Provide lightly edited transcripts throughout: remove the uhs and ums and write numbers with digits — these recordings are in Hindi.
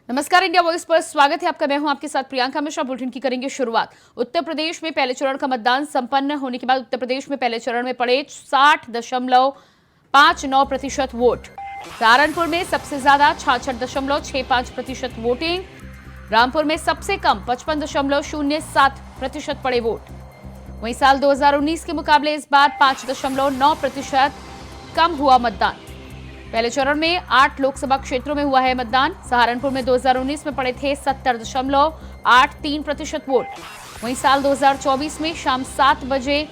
नमस्कार, इंडिया वॉइस पर स्वागत है आपका। मैं हूं आपके साथ प्रियंका मिश्रा। बुलेटिन की करेंगे शुरुआत। उत्तर प्रदेश में पहले चरण का मतदान संपन्न होने के बाद उत्तर प्रदेश में पहले चरण में पड़े 60.59% वोट। सहारनपुर में सबसे ज्यादा 66.65% वोटिंग। रामपुर में सबसे कम 55.07% पड़े वोट। वहीं साल 2019 के मुकाबले इस बार 5.9% कम हुआ मतदान। पहले चरण में 8 लोकसभा क्षेत्रों में हुआ है मतदान। सहारनपुर में 2019 में पड़े थे 70.83% वोट। वहीं साल 2024 में शाम 7 बजे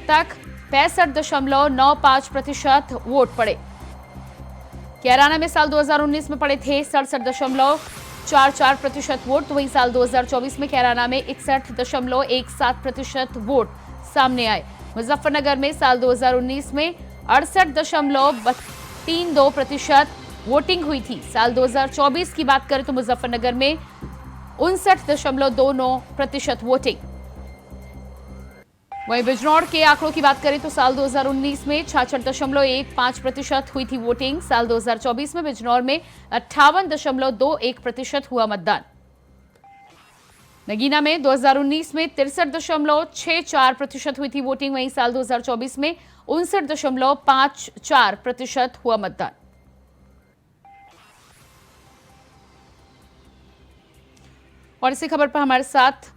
तक 65.95% वोट पड़े। कैराना में साल 2019 में पड़े थे 67.44% वोट। तो वहीं साल 2024 में कैराना में 61.17% वोट सामने आए। मुजफ्फरनगर में साल 2019 में 68.32% वोटिंग हुई थी। साल 2024 की बात करें तो मुजफ्फरनगर में 59.29% वोटिंग। वहीं बिजनौर के आंकड़ों की बात करें तो साल 2019 में 66.15% हुई थी वोटिंग। साल 2024 में बिजनौर में 58.21% हुआ मतदान। नगीना में 2019 में 63.64% हुई थी वोटिंग। वहीं साल 2024 में 59.54% हुआ मतदान। और इसी खबर पर हमारे साथ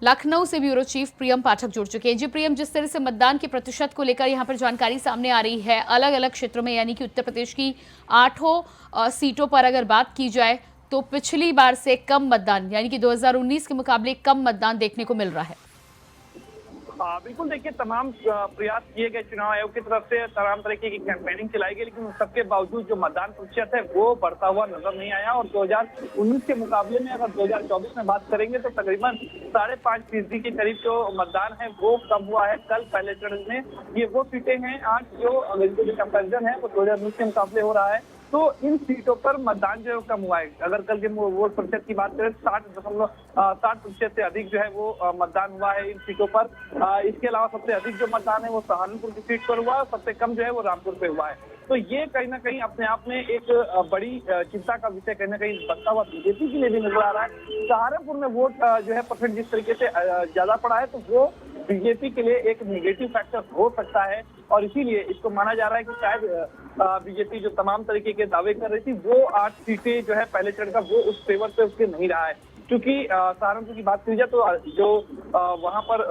लखनऊ से ब्यूरो चीफ प्रियम पाठक जुड़ चुके हैं। जी प्रियम, जिस तरह से मतदान के प्रतिशत को लेकर यहां पर जानकारी सामने आ रही है अलग अलग क्षेत्रों में, यानी कि उत्तर प्रदेश की 8 सीटों पर अगर बात की जाए तो पिछली बार से कम मतदान, यानी कि 2019 के मुकाबले कम मतदान देखने को मिल रहा है। बिल्कुल, देखिए तमाम प्रयास किए गए चुनाव आयोग की तरफ से, तमाम तरीके की कैंपेनिंग चलाई गई, लेकिन सबके बावजूद जो मतदान प्रतिशत है वो बढ़ता हुआ नजर नहीं आया। और 2019 के मुकाबले में अगर 2024 में बात करेंगे तो तकरीबन 5.5% के करीब जो मतदान है वो कम हुआ है। कल पहले चरण में ये वो सीटें हैं 8 जो कंपेरिजन है वो 2019 के मुकाबले हो रहा है। तो इन सीटों पर मतदान जो है कम हुआ है। अगर कल के वोट प्रतिशत की बात करें 60% से अधिक जो है वो मतदान हुआ है इन सीटों पर। इसके अलावा सबसे अधिक जो मतदान है वो सहारनपुर की सीट पर हुआ है, सबसे कम जो है वो रामपुर पे हुआ है। तो ये कहीं ना कहीं अपने आप में एक बड़ी चिंता का विषय कहीं ना कहीं बनता हुआ बीजेपी के लिए भी नजर आ रहा है। सहारनपुर में वोट जो है परसेंट जिस तरीके से ज्यादा पड़ा है तो वो बीजेपी के लिए एक निगेटिव फैक्टर हो सकता है। और इसीलिए इसको माना जा रहा है कि शायद बीजेपी जो तमाम तरीके के दावे कर रही थी वो 8 सीटें जो है पहले चरण का वो उस फेवर पे उसके नहीं रहा है। क्योंकि सहारनपुर की बात की जाए तो जो वहां पर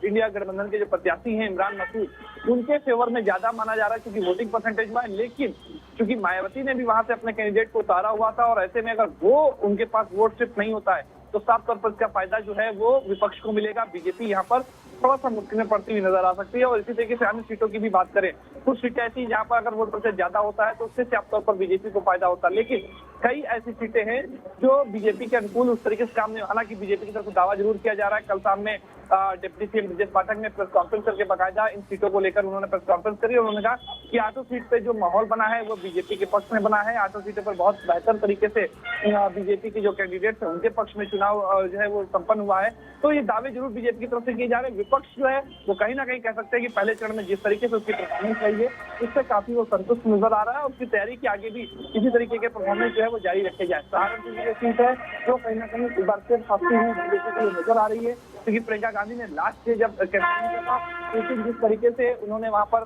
इंडिया गठबंधन के जो प्रत्याशी हैं इमरान मसूद, उनके फेवर में ज्यादा माना जा रहा है क्योंकि वोटिंग परसेंटेज में। लेकिन क्योंकि मायावती ने भी वहां से अपने कैंडिडेट को उतारा हुआ था और ऐसे में अगर वो उनके पास वोट शिफ्ट नहीं होता है तो साफ तौर पर इसका फायदा जो है वो विपक्ष को मिलेगा। बीजेपी यहाँ पर थोड़ा सा मुश्किल में पड़ती हुई नजर आ सकती है। और इसी तरीके से अन्य सीटों की भी बात करें, कुछ सीटें ऐसी जहाँ पर अगर वोट प्रतिशत ज्यादा होता है तो उससे साफ तौर पर बीजेपी को फायदा होता है। लेकिन कई ऐसी सीटें हैं जो बीजेपी के अनुकूल उस तरीके से काम नहीं। हालांकि बीजेपी की तरफ से दावा जरूर किया जा रहा है। कल शाम में डिप्टी सीएम ब्रजेश पाठक ने प्रेस कॉन्फ्रेंस करके बाकायदा इन सीटों को लेकर उन्होंने प्रेस कॉन्फ्रेंस करी। उन्होंने कहा कि 8 सीट पे जो माहौल बना है वो बीजेपी के पक्ष में बना है। 8 सीटों पर बहुत बेहतर तरीके से बीजेपी के जो कैंडिडेट है उनके पक्ष में चुनाव जो है वो संपन्न हुआ है। तो ये दावे जरूर बीजेपी की तरफ से किए जा रहे हैं। विपक्ष जो है वो कहीं ना कहीं कह सकते हैं कि पहले चरण में जिस तरीके से उसकी परफॉर्मेंस रही है उससे काफी वो संतुष्ट नजर आ रहा है। उसकी तैयारी के आगे भी इसी तरीके के परफॉर्मेंस जो है वो जारी रखे जाए। सहारनपुर की जो सीट है वो कहीं ना कहीं इस बार से खासी हुई बीजेपी को नजर आ रही है। क्योंकि प्रियंका गांधी ने लास्ट से जब कैंपेनिंग किया लेकिन जिस तरीके से उन्होंने वहां पर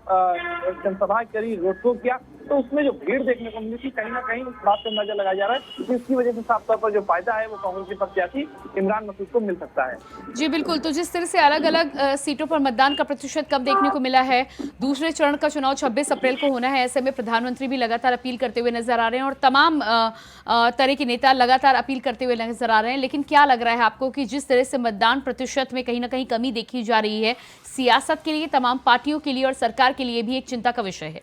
जनसभा करी, रोड शो किया, तो उसमें जो भीड़ देखने को मिली थी कहीं ना कहीं उस बात पर नजर लगाया जा रहा है। इसकी वजह से साफ तौर पर जो फायदा है वो कांग्रेस के प्रत्याशी इमरान मसूद को मिल सकता है। जी बिल्कुल, तो जिस तरह से अलग अलग सीटों पर मतदान का प्रतिशत कम देखने को मिला है, दूसरे चरण का चुनाव 26 अप्रैल को होना है। ऐसे में प्रधानमंत्री भी लगातार अपील करते हुए नजर आ रहे हैं और तमाम तरह के नेता लगातार अपील करते हुए नजर आ रहे हैं। लेकिन क्या लग रहा है आपको कि जिस तरह से मतदान प्रतिशत में कहीं ना कहीं कमी देखी जा रही है, सियासत के लिए, तमाम पार्टियों के लिए और सरकार के लिए भी एक चिंता का विषय है?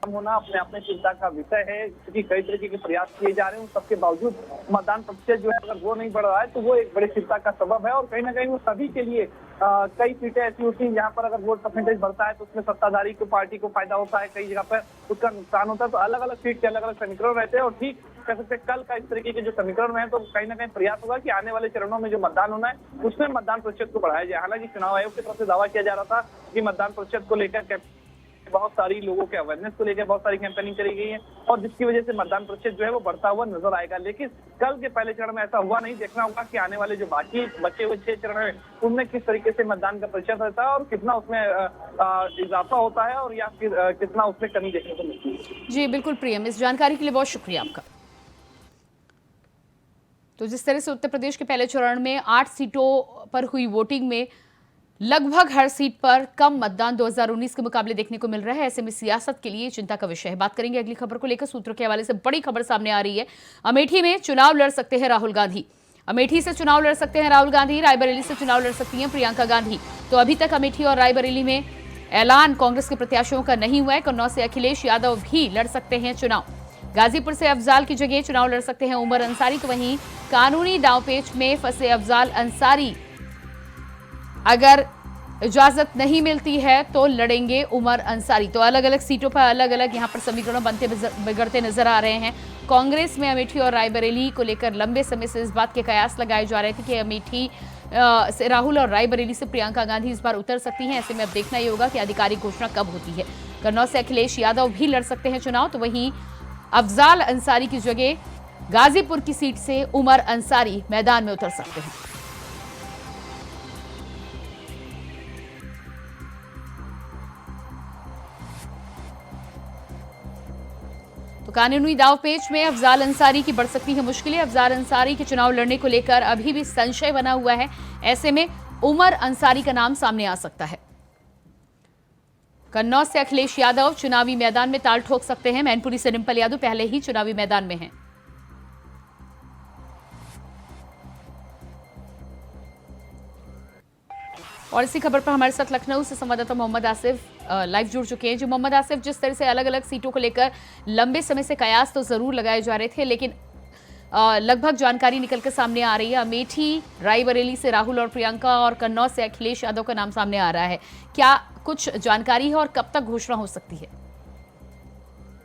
होना अपने आप में चिंता का विषय है क्योंकि कई तरीके के प्रयास किए जा रहे हैं। सबके बावजूद मतदान प्रतिशत जो है अगर वो नहीं बढ़ रहा है तो वो एक बड़ी चिंता का सबब है। और कहीं ना कहीं वो सभी के लिए कई सीटें ऐसी होती हैं जहाँ पर अगर वोट परसेंटेज बढ़ता है तो उसमें सत्ताधारी को, पार्टी को फायदा होता है, कई जगह पर उसका नुकसान होता है। तो अलग अलग सीट के अलग अलग समीकरण रहते हैं और ठीक कह सकते हैं कल का इस तरीके के जो समीकरण है तो कहीं ना कहीं प्रयास होगा कि आने वाले चरणों में जो मतदान होना है उसमें मतदान प्रतिशत को बढ़ाया जाए। हालांकि चुनाव आयोग की तरफ से दावा किया जा रहा था कि मतदान प्रतिशत को लेकर बहुत सारी लोगों के अवेयरनेस को लेकर बहुत सारी कैंपेनिंग करी गई है और जिसकी वजह से मतदान प्रतिशत जो है वो बढ़ता हुआ नजर आएगा। लेकिन कल के पहले चरण में ऐसा हुआ नहीं, देखना होगा कि आने वाले जो बाकी बचे हुए 6 चरण है उनमें किस तरीके से मतदान का प्रतिशत रहता है और कितना उसमें इजाफा होता है और या फिर कितना उसमें कमी देखने को मिलती है। जी बिल्कुल प्रियम, इस जानकारी के लिए बहुत शुक्रिया आपका। तो जिस तरह से उत्तर प्रदेश के पहले चरण में 8 सीटों पर हुई वोटिंग में लगभग हर सीट पर कम मतदान 2019 के मुकाबले देखने को मिल रहा है, ऐसे में सियासत के लिए चिंता का विषय है। बात करेंगे अगली खबर को लेकर। सूत्रों के हवाले से बड़ी खबर सामने आ रही है। अमेठी में चुनाव लड़ सकते हैं राहुल गांधी। अमेठी से चुनाव लड़ सकते हैं राहुल गांधी। रायबरेली से चुनाव लड़ सकती हैं प्रियंका गांधी। तो अभी तक अमेठी और रायबरेली में ऐलान कांग्रेस के प्रत्याशियों का नहीं हुआ है। कन्नौज से अखिलेश यादव भी लड़ सकते हैं चुनाव। गाजीपुर से अफजाल की जगह चुनाव लड़ सकते हैं उमर अंसारी। तो वहीं कानूनी दांवपेच में फंसे अफजाल अंसारी अगर इजाजत नहीं मिलती है तो लड़ेंगे उमर अंसारी। तो अलग अलग सीटों पर अलग अलग यहां पर समीकरण बनते बिगड़ते नजर आ रहे हैं। कांग्रेस में अमेठी और रायबरेली को लेकर लंबे समय से इस बात के कयास लगाए जा रहे थे कि अमेठी से राहुल और रायबरेली से प्रियंका गांधी इस बार उतर सकती हैं। ऐसे में अब देखना ही होगा कि आधिकारिक घोषणा कब होती है। कन्नौज से अखिलेश यादव भी लड़ सकते हैं चुनाव। तो वहीं अफजाल अंसारी की जगह गाजीपुर की सीट से उमर अंसारी मैदान में उतर सकते हैं। तो कानूनी दांवपेच में अफजाल अंसारी की बढ़ सकती है मुश्किलें। अफजाल अंसारी के चुनाव लड़ने को लेकर अभी भी संशय बना हुआ है। ऐसे में उमर अंसारी का नाम सामने आ सकता है। कन्नौज से अखिलेश यादव चुनावी मैदान में ताल ठोक सकते हैं। मैनपुरी से डिंपल यादव पहले ही चुनावी मैदान में हैं। और इसी खबर पर हमारे साथ लखनऊ से संवाददाता मोहम्मद आसिफ लाइव जुड़ चुके हैं। जो मोहम्मद आसिफ, जिस तरह से अलग अलग सीटों को लेकर लंबे समय से कयास तो जरूर लगाए जा रहे थे, लेकिन लगभग जानकारी निकल कर सामने आ रही है। अमेठी रायबरेली से राहुल और प्रियंका और कन्नौज से अखिलेश यादव का नाम सामने आ रहा है। क्या कुछ जानकारी है और कब तक घोषणा हो सकती है?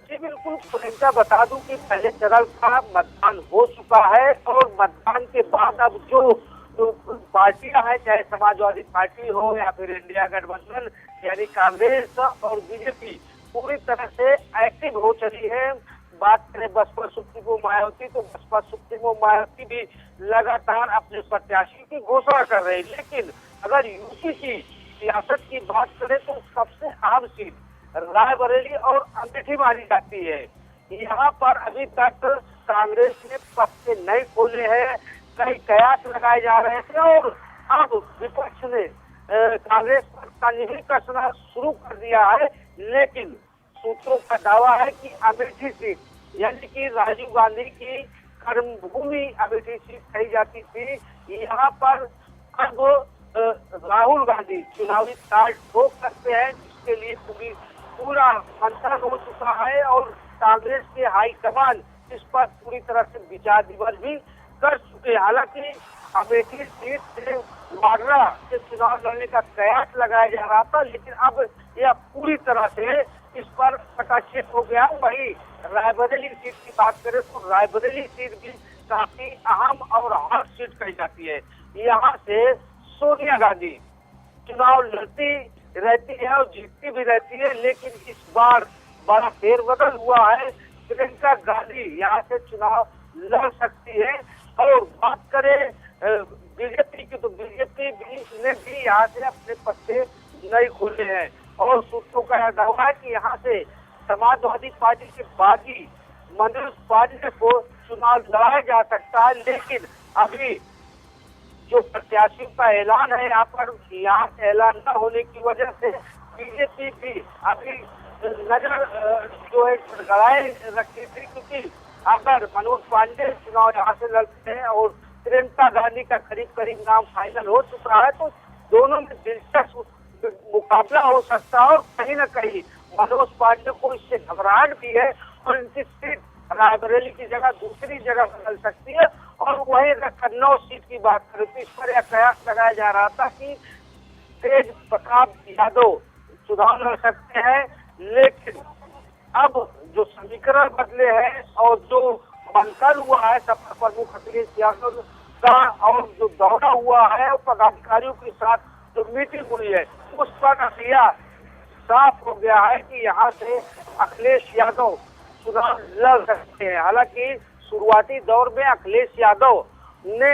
जी बिल्कुल प्रियंका, बता दूं कि पहले चरण का मतदान हो चुका है और मतदान के बाद अब जो पार्टियां हैं, चाहे समाजवादी पार्टी हो या फिर इंडिया गठबंधन यानी कांग्रेस और बीजेपी, पूरी तरह से एक्टिव हो चली है। बात करें बसपा सुप्रीमो मायावती, तो बसपा सुप्रीमो मायावती भी लगातार अपने प्रत्याशी की घोषणा कर रहे हैं। लेकिन अगर यूपी की सियासत की बात करें तो सबसे आम सीट रायबरेली और अमेठी मानी जाती है। यहाँ पर अभी तक कांग्रेस ने पत्ते नहीं खोले हैं, कई कयास लगाए जा रहे थे और अब विपक्ष ने कांग्रेस पर तंजीर कसना शुरू कर दिया है। लेकिन सूत्रों का दावा है कि अमेठी सीट यानी कि राजीव गांधी की कर्मभूमि अमेठी सीट कही जाती थी, यहाँ पर अब राहुल गांधी चुनावी ताल ठोक सकते हैं, जिसके लिए पूरा मंथन हो चुका है और कांग्रेस के हाईकमान इस पर पूरी तरह से विचार विमर्श भी कर चुके। हालांकि अमेठी सीट से वाड्रा के चुनाव लड़ने का कयास लगाया जा रहा था, लेकिन अब यह पूरी तरह से इस पर प्रकाशित हो गया। वहीं रायबरेली सीट की बात करें तो रायबरेली सीट भी काफी अहम और हॉट सीट कही जाती है। यहाँ से सोनिया गांधी चुनाव लड़ती रहती है और जीतती भी रहती है, लेकिन इस बार बड़ा फेरबदल हुआ है। प्रियंका गांधी यहाँ से चुनाव लड़ सकती है। और बात करें बीजेपी की, तो बीजेपी ने भी यहाँ से अपने पत्ते नहीं खोले हैं और सूत्रों का यह दावा है कि यहाँ से समाजवादी पार्टी के बागी मनोज पांडे को चुनाव लड़ाया जा सकता है। लेकिन अभी जो प्रत्याशियों का ऐलान है यहाँ पर, यहाँ से ऐलान न होने की वजह से बीजेपी भी अभी नजर जो है गड़ाए रखी थी, क्योंकि अगर मनोज पांडे चुनाव यहाँ से लड़ते हैं और प्रियंका गांधी का करीब करीब नाम फाइनल हो चुका है, तो दोनों में दिलचस्प मुकाबला हो सकता है और कहीं न कहीं मनोज पांडे को इससे घबराहट भी है और इनकी सीट रायबरेली की जगह दूसरी जगह बदल सकती है। और वही अगर कन्नौज सीट की बात करें तो इस पर यह कयास लगाया जा रहा था कि तेज प्रताप यादव चुनाव लड़ सकते हैं, लेकिन अब जो समीकरण बदले हैं और जो मंथन हुआ है सपा प्रमुख अखिलेश यादव का और जो दौरा हुआ है और पदाधिकारियों के साथ जो मीटिंग हुई है, उस पर नजरिया साफ हो गया है कि यहाँ से अखिलेश यादव चुनाव लड़ सकते हैं। हालांकि शुरुआती दौर में अखिलेश यादव ने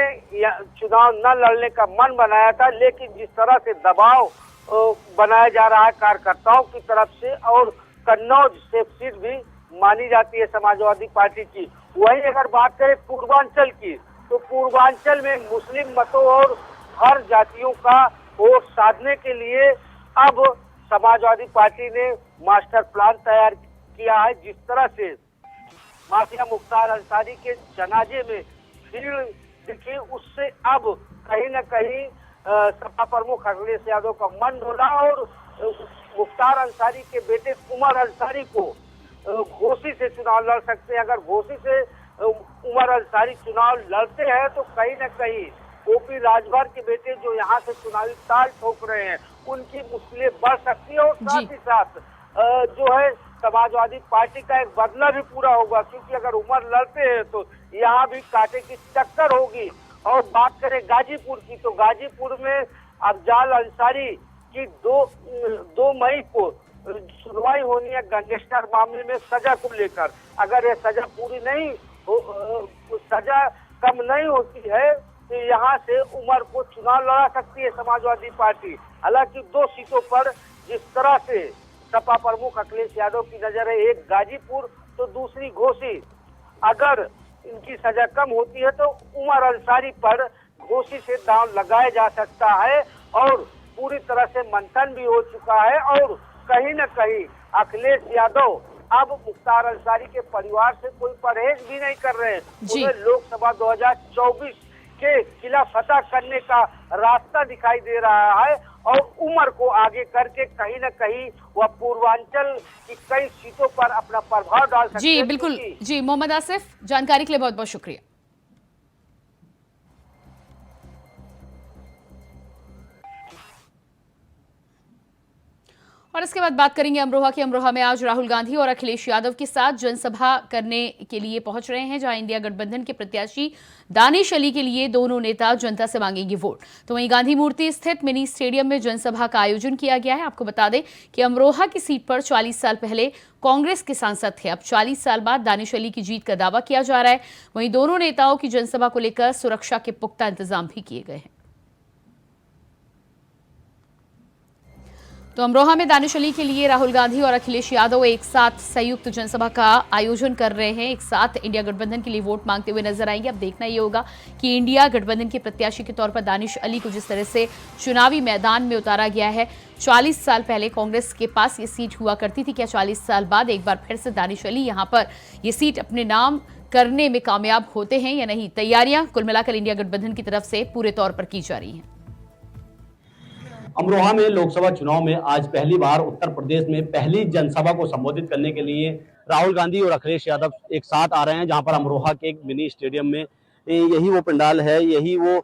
चुनाव न लड़ने का मन बनाया था, लेकिन जिस तरह से दबाव बनाया जा रहा है कार्यकर्ताओं की तरफ से, और कन्नौज सेफ सीट भी मानी जाती है समाजवादी पार्टी की। वहीं अगर बात करें पूर्वांचल की, तो पूर्वांचल में मुस्लिम मतों और हर जातियों का वोट साधने के लिए अब समाजवादी पार्टी ने मास्टर प्लान तैयार किया है। जिस तरह से माफिया मुख्तार अंसारी के जनाजे में भीड़ दिखी, उससे अब कहीं न कहीं सपा प्रमुख अखिलेश यादव का मन डोला और मुख्तार अंसारी के बेटे उमर अंसारी को घोसी से चुनाव लड़ सकते हैं। अगर घोसी से उमर अंसारी चुनाव लड़ते हैं तो कहीं न कहीं ओपी राजभर के बेटे जो यहाँ से चुनावी ताल ठोक रहे हैं, उनकी मुश्किलें बढ़ सकती है। और साथ ही साथ जो है समाजवादी पार्टी का एक बदला भी पूरा होगा, क्योंकि अगर उमर लड़ते हैं तो यहाँ भी कांटे की टक्कर होगी। और बात करें गाजीपुर की, तो गाजीपुर में अफजाल अंसारी की 2 मई को सुनवाई होनी है गैंगस्टर मामले में सजा को लेकर। अगर ये सजा पूरी नहीं सजा कम नहीं होती है तो यहाँ से उमर को चुनाव लड़ा सकती है समाजवादी पार्टी। हालांकि 2 सीटों पर जिस तरह से सपा प्रमुख अखिलेश यादव की नजर है, एक गाजीपुर तो दूसरी घोसी, अगर इनकी सजा कम होती है तो उमर अंसारी पर घोसी से दांव लगाया जा सकता है। और पूरी तरह से मंथन भी हो चुका है और कहीं न कहीं अखिलेश यादव अब मुख्तार अंसारी के परिवार से कोई परहेज भी नहीं कर रहे हैं। उन्हें लोकसभा 2024 के किला फतह करने का रास्ता दिखाई दे रहा है और उमर को आगे करके कहीं न कहीं वह पूर्वांचल की कई सीटों पर अपना प्रभाव डाल सकते हैं। जी बिल्कुल जी, मोहम्मद आसिफ, जानकारी के लिए बहुत बहुत शुक्रिया। और इसके बाद बात करेंगे अमरोहा की। अमरोहा में आज राहुल गांधी और अखिलेश यादव के साथ जनसभा करने के लिए पहुंच रहे हैं, जहां इंडिया गठबंधन के प्रत्याशी दानिश अली के लिए दोनों नेता जनता से मांगेंगे वोट। तो वहीं गांधी मूर्ति स्थित मिनी स्टेडियम में जनसभा का आयोजन किया गया है। आपको बता दें कि अमरोहा की सीट पर 40 साल पहले कांग्रेस के सांसद थे। अब 40 साल बाद दानिश अली की जीत का दावा किया जा रहा है। वहीं दोनों नेताओं की जनसभा को लेकर सुरक्षा के पुख्ता इंतजाम भी किए गए हैं। तो अमरोहा में दानिश अली के लिए राहुल गांधी और अखिलेश यादव एक साथ संयुक्त जनसभा का आयोजन कर रहे हैं। एक साथ इंडिया गठबंधन के लिए वोट मांगते हुए नजर आएंगे। अब देखना ये होगा कि इंडिया गठबंधन के प्रत्याशी के तौर पर दानिश अली को जिस तरह से चुनावी मैदान में उतारा गया है, 40 साल पहले कांग्रेस के पास ये सीट हुआ करती थी, क्या 40 साल बाद एक बार फिर से दानिश अली यहां पर ये सीट अपने नाम करने में कामयाब होते हैं या नहीं? तैयारियां कुल मिलाकर इंडिया गठबंधन की तरफ से पूरे तौर पर की जा रही हैं। अमरोहा में लोकसभा चुनाव में आज पहली बार उत्तर प्रदेश में पहली जनसभा को संबोधित करने के लिए राहुल गांधी और अखिलेश यादव एक साथ आ रहे हैं, जहां पर अमरोहा के एक मिनी स्टेडियम में यही वो पंडाल है, यही वो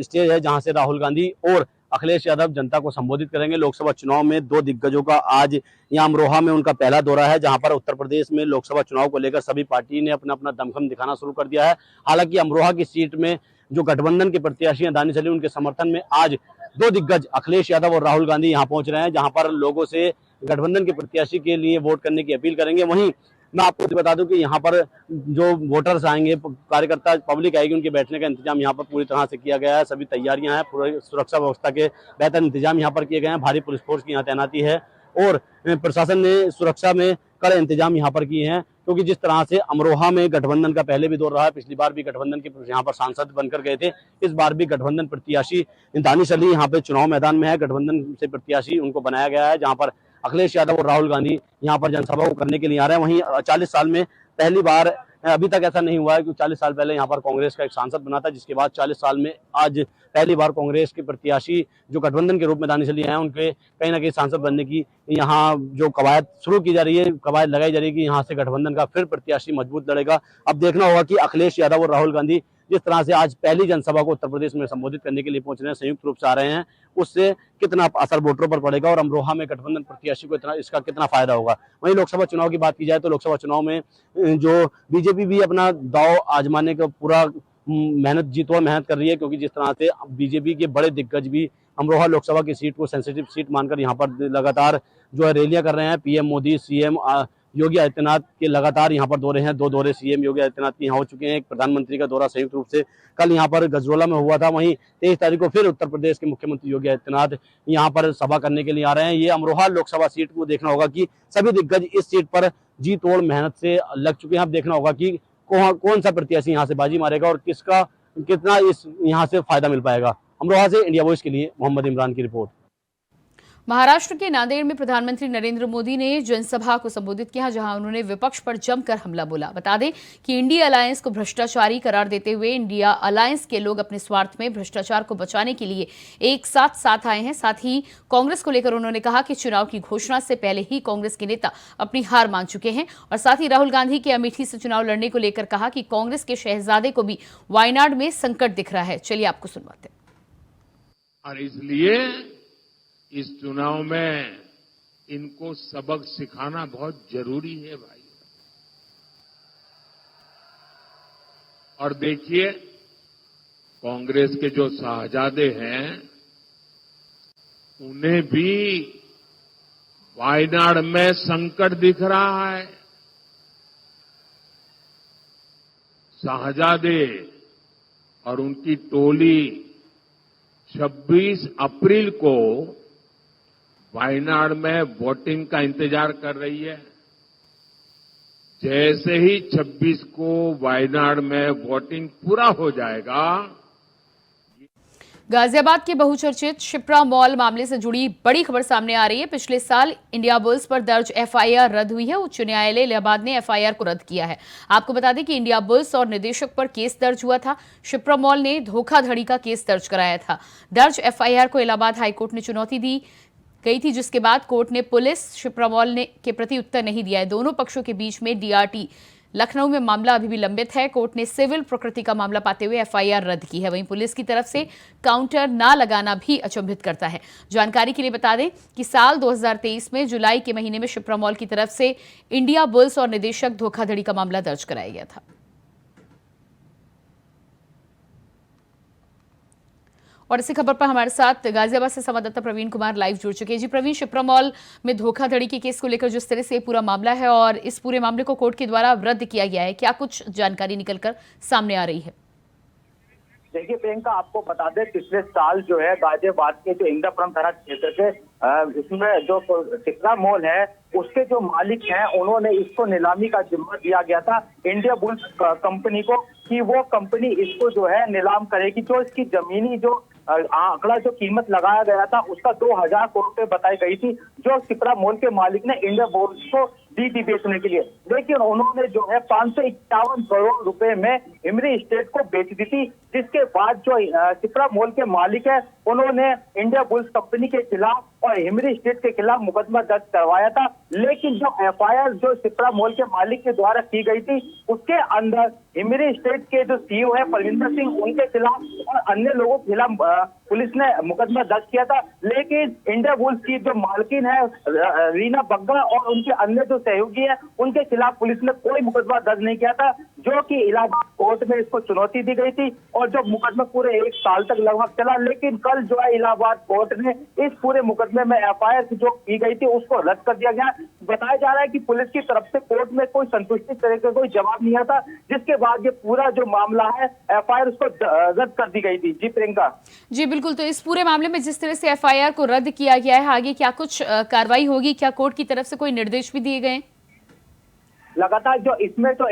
स्टेज है जहां से राहुल गांधी और अखिलेश यादव जनता को संबोधित करेंगे। लोकसभा चुनाव में 2 दिग्गजों का आज यहाँ अमरोहा में उनका पहला दौरा है, जहां पर उत्तर प्रदेश में लोकसभा चुनाव को लेकर सभी पार्टी ने अपना अपना दमखम दिखाना शुरू कर दिया है। हालांकि अमरोहा की सीट में जो गठबंधन के प्रत्याशी हैं दानिश अली, उनके समर्थन में आज 2 दिग्गज अखिलेश यादव और राहुल गांधी यहाँ पहुंच रहे हैं, जहां पर लोगों से गठबंधन के प्रत्याशी के लिए वोट करने की अपील करेंगे। वहीं मैं आपको बता दूं कि यहाँ पर जो वोटर्स आएंगे, कार्यकर्ता पब्लिक आएगी, उनके बैठने का इंतजाम यहाँ पर पूरी तरह से किया गया है। सभी तैयारियां हैं, पूरी सुरक्षा व्यवस्था के बेहतर इंतजाम यहाँ पर किए गए हैं। भारी पुलिस फोर्स की यहाँ तैनाती है और प्रशासन ने सुरक्षा में कड़े इंतजाम यहाँ पर किए हैं, क्योंकि जिस तरह से अमरोहा में गठबंधन का पहले भी दौर रहा है, पिछली बार भी गठबंधन के यहाँ पर सांसद बनकर गए थे, इस बार भी गठबंधन प्रत्याशी दानिश अली यहाँ पे चुनाव मैदान में है। गठबंधन से प्रत्याशी उनको बनाया गया है, जहाँ पर अखिलेश यादव और राहुल गांधी यहाँ पर जनसभा को करने के लिए आ रहे हैं। वहीं 40 साल में पहली बार, अभी तक ऐसा नहीं हुआ है, क्योंकि 40 साल पहले यहाँ पर कांग्रेस का एक सांसद बना था, जिसके बाद 40 साल में आज पहली बार कांग्रेस के प्रत्याशी जो गठबंधन के रूप में दानिश अली हैं, उनके कहीं ना कहीं सांसद बनने की यहाँ जो कवायद शुरू की जा रही है, कवायद लगाई जा रही है कि यहाँ से गठबंधन का फिर प्रत्याशी मजबूत लड़ेगा। अब देखना होगा कि अखिलेश यादव और राहुल गांधी जिस तरह से आज पहली जनसभा को उत्तर प्रदेश में संबोधित करने के लिए पहुंच रहे हैं, संयुक्त रूप से आ रहे हैं, उससे कितना असर वोटरों पर पड़ेगा और अमरोहा में गठबंधन प्रत्याशी को इसका कितना फायदा होगा। वहीं लोकसभा चुनाव की बात की जाए तो लोकसभा चुनाव में जो बीजेपी भी अपना दांव आजमाने का पूरा मेहनत कर रही है, क्योंकि जिस तरह से बीजेपी के बड़े दिग्गज भी अमरोहा लोकसभा की सीट को सेंसिटिव सीट मानकर यहाँ पर लगातार जो है रैलियां कर रहे हैं। पीएम मोदी, सीएम योगी आदित्यनाथ के लगातार यहाँ पर दौरे हैं। 2 दौरे सीएम योगी आदित्यनाथ के यहाँ हो चुके हैं। एक प्रधानमंत्री का दौरा संयुक्त रूप से कल यहाँ पर गजरोला में हुआ था। वहीं 23 तारीख को फिर उत्तर प्रदेश के मुख्यमंत्री योगी आदित्यनाथ यहाँ पर सभा करने के लिए आ रहे हैं। ये अमरोहा लोकसभा सीट को देखना होगा कि सभी दिग्गज इस सीट पर जी तोड़ मेहनत से लग चुके हैं। अब देखना होगा कि कौन सा प्रत्याशी यहाँ से बाजी मारेगा और किसका कितना इस यहाँ से फायदा मिल पाएगा। अमरोहा से इंडिया वॉइस के लिए मोहम्मद इमरान की रिपोर्ट। महाराष्ट्र के नांदेड़ में प्रधानमंत्री नरेंद्र मोदी ने जनसभा को संबोधित किया, जहां उन्होंने विपक्ष पर जमकर हमला बोला। बता दें कि इंडिया अलायंस को भ्रष्टाचारी करार देते हुए इंडिया अलायंस के लोग अपने स्वार्थ में भ्रष्टाचार को बचाने के लिए एक साथ आए हैं। साथ ही कांग्रेस को लेकर उन्होंने कहा कि चुनाव की घोषणा से पहले ही कांग्रेस के नेता अपनी हार मान चुके हैं। और साथ ही राहुल गांधी के अमेठी से चुनाव लड़ने को लेकर कहा कि कांग्रेस के शहजादे को भी वायनाड में संकट दिख रहा है। चलिए आपको सुनवाते हैं। और इसलिए इस चुनाव में इनको सबक सिखाना बहुत जरूरी है भाई। और देखिए, कांग्रेस के जो शहजादे हैं उन्हें भी वायनाड में संकट दिख रहा है। शहजादे और उनकी टोली 26 अप्रैल को वायनाड में वोटिंग का इंतजार कर रही है। जैसे ही 26 को वायनाड में वोटिंग पूरा हो जाएगा। गाजियाबाद के बहुचर्चित शिप्रा मॉल मामले से जुड़ी बड़ी खबर सामने आ रही है। पिछले साल इंडिया बुल्स पर दर्ज एफआईआर रद्द हुई है। उच्च न्यायालय इलाहाबाद ने एफआईआर को रद्द किया है। आपको बता दें कि इंडिया बुल्स और निदेशक पर केस दर्ज हुआ था। शिप्रा मॉल ने धोखाधड़ी का केस दर्ज कराया था। दर्ज एफआईआर को इलाहाबाद हाईकोर्ट ने चुनौती दी गई थी, जिसके बाद कोर्ट ने पुलिस शिप्रा मॉल ने के प्रति उत्तर नहीं दिया है। दोनों पक्षों के बीच में डीआरटी लखनऊ में मामला अभी भी लंबित है। कोर्ट ने सिविल प्रकृति का मामला पाते हुए एफआईआर रद्द की है। वहीं पुलिस की तरफ से काउंटर ना लगाना भी अचंभित करता है। जानकारी के लिए बता दें कि साल 2023 में जुलाई के महीने में शिप्रा मॉल की तरफ से इंडिया बुल्स और निदेशक धोखाधड़ी का मामला दर्ज कराया गया था। और इसी खबर पर हमारे साथ गाजियाबाद से संवाददाता प्रवीण कुमार लाइव जुड़ चुके हैं। जी प्रवीण, शिप्रा मॉल में धोखाधड़ी के केस को लेकर जिस तरह से पूरा मामला है और इस पूरे मामले को कोर्ट के द्वारा रद्द किया गया है, क्या कुछ जानकारी निकलकर सामने आ रही है? देखिए प्रियंका, आपको बता दें पिछले साल जो है गाजियाबाद के जो इंद्रपुरम थाना क्षेत्र के इसमें जो शिप्रा मॉल है उसके जो मालिक हैं उन्होंने इसको नीलामी का जिम्मा दिया गया था इंडिया बुल्स कंपनी को कि वो कंपनी इसको जो है नीलाम करेगी। जो इसकी जमीनी जो आंकड़ा जो कीमत लगाया गया था उसका 2000 करोड़ रुपए बताई गई थी, जो शिप्रा मॉल के मालिक ने इंडिया बुल्स को दी थी बेचने के लिए। लेकिन उन्होंने जो है 551 करोड़ रुपए में हिमरी स्टेट को बेच दी थी, जिसके बाद जो शिप्रा मॉल के मालिक है उन्होंने इंडिया बुल्स कंपनी के खिलाफ और हिमरी स्टेट के खिलाफ मुकदमा दर्ज करवाया था। लेकिन जो एफआईआर जो शिप्रा मॉल के मालिक के द्वारा की गई थी उसके अंदर हिमरी स्टेट के जो सीईओ है परविंदर सिंह उनके खिलाफ और अन्य लोगों के खिलाफ पुलिस ने मुकदमा दर्ज किया था। लेकिन इंडिया बुल्स की जो मालकिन है रीना बग्गा और उनके अन्य जो सहयोगी है उनके खिलाफ पुलिस ने कोई मुकदमा दर्ज नहीं किया था, जो कि इलाहाबाद कोर्ट में इसको चुनौती दी गई थी और जो मुकदमा पूरे 1 साल तक लगभग चला। लेकिन कल जो है इलाहाबाद कोर्ट ने इस पूरे मुकदमे में एफआईआर जो की गई थी उसको रद्द कर दिया गया। बताया जा रहा है कि पुलिस की तरफ से कोर्ट में कोई संतुष्टि तरह का कोई जवाब नहीं आता, जिसके बाद ये पूरा जो मामला है एफआईआर उसको रद्द कर दी गई थी। जी प्रियंका। जी बिल्कुल, तो इस पूरे मामले में जिस तरह से एफआईआर को रद्द किया गया है, आगे क्या कुछ कार्रवाई होगी? क्या कोर्ट की तरफ से कोई निर्देश भी दिए गए? लगातार जो इसमें तो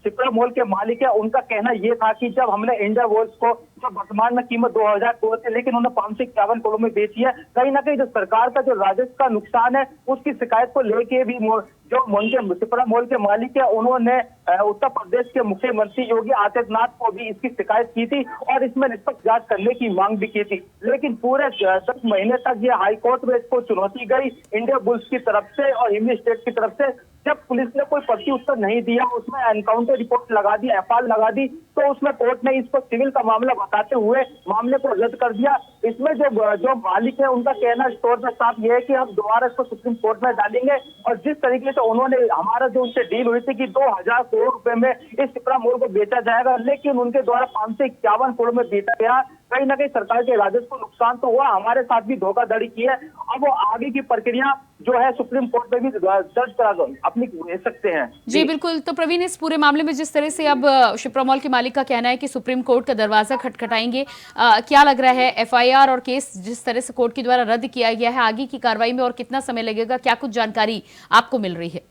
शिप्रा मॉल के मालिक है उनका कहना यह था कि जब हमने इंडिया बुल्स को जो वर्तमान में कीमत 2000 करोड़ थी लेकिन उन्होंने 551 करोड़ में बेची है, कहीं ना कहीं जो सरकार का जो राजस्व का नुकसान है उसकी शिकायत को लेके भी जो शिप्रा मॉल के मालिक है उन्होंने उत्तर प्रदेश के मुख्यमंत्री योगी आदित्यनाथ को भी इसकी शिकायत की थी और इसमें निष्पक्ष जांच करने की मांग भी की थी। लेकिन पूरे 10 महीने तक ये हाईकोर्ट में इसको चुनौती गई इंडिया बुल्स की तरफ से और हिमरी स्टेट की तरफ से। जब पुलिस ने कोई प्रति उत्तर नहीं दिया, उसमें एनकाउंटर रिपोर्ट लगा दी, एफआईआर लगा दी, तो उसमें कोर्ट ने इसको सिविल का मामला बताते हुए मामले को रद्द कर दिया। इसमें जो मालिक है उनका कहना स्टोर का साफ ये है कि हम दोबारा इसको सुप्रीम कोर्ट में डालेंगे, और जिस तरीके से उन्होंने हमारा जो उनसे डील हुई थी कि 2000 करोड़ रुपए में इस सिप्रा मोल को बेचा जाएगा, लेकिन उनके द्वारा 551 करोड़ में बेचा गया। कहीं ना कहीं सरकार के राजस्व को नुकसान तो हुआ, हमारे साथ भी धोखाधड़ी की है। अब वो आगे की प्रक्रिया जो है सुप्रीम कोर्ट में भी दर्ज करा अपनी ले सकते हैं। जी बिल्कुल। तो प्रवीण, इस पूरे मामले में जिस तरह से अब शिप्रा मॉल के मालिक का कहना है कि सुप्रीम कोर्ट का दरवाजा खटखटाएंगे, क्या लग रहा है एफआईआर और केस जिस तरह से कोर्ट के द्वारा रद्द किया गया है, आगे की कार्रवाई में और कितना समय लगेगा, क्या कुछ जानकारी आपको मिल रही है?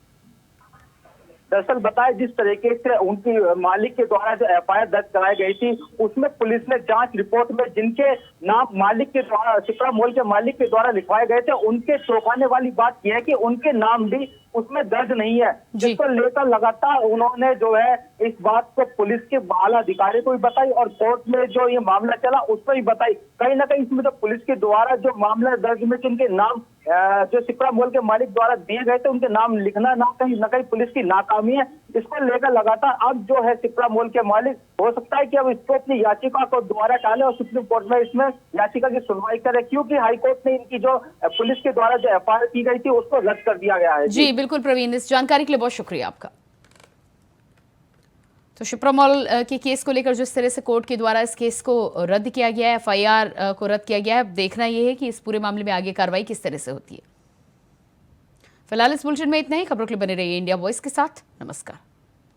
दरअसल बताए जिस तरीके से उनकी मालिक के द्वारा जो एफआईआर दर्ज कराई गई थी, उसमें पुलिस ने जांच रिपोर्ट में जिनके नाम मालिक के द्वारा सिप्रा मॉल के मालिक के द्वारा लिखवाए गए थे, उनके चौंकाने वाली बात यह है कि उनके नाम भी उसमें दर्ज नहीं है, जिसको लेकर लगातार उन्होंने जो है इस बात को पुलिस के आला अधिकारी को भी बताई और कोर्ट में जो ये मामला चला उसमें भी बताई। कहीं ना कहीं इसमें तो पुलिस के द्वारा जो मामला दर्ज में उनके नाम जो सिप्रा मॉल के मालिक द्वारा दिए गए थे, उनके नाम लिखना ना कहीं पुलिस की नाकामी है। इसको लेकर लगातार अब जो है सिप्रा मॉल के मालिक हो सकता है कि अब इसको अपनी याचिका को दोबारा डाले और सुप्रीम कोर्ट में इसमें याचिका की सुनवाई करे, क्योंकि हाईकोर्ट ने इनकी जो पुलिस के द्वारा जो एफआईआर की गई थी उसको रद्द कर दिया गया है। जी बिल्कुल प्रवीण, इस जानकारी के लिए बहुत शुक्रिया आपका। तो शिप्रा मॉल के केस को लेकर जिस तरह से कोर्ट के द्वारा इस केस को रद्द किया गया है, एफआईआर को रद्द किया गया है, अब देखना यह है कि इस पूरे मामले में आगे कार्रवाई किस तरह से होती है। फिलहाल इस बुलेटिन में इतना ही। खबरों के लिए बने रहिए इंडिया वॉइस के साथ। नमस्कार।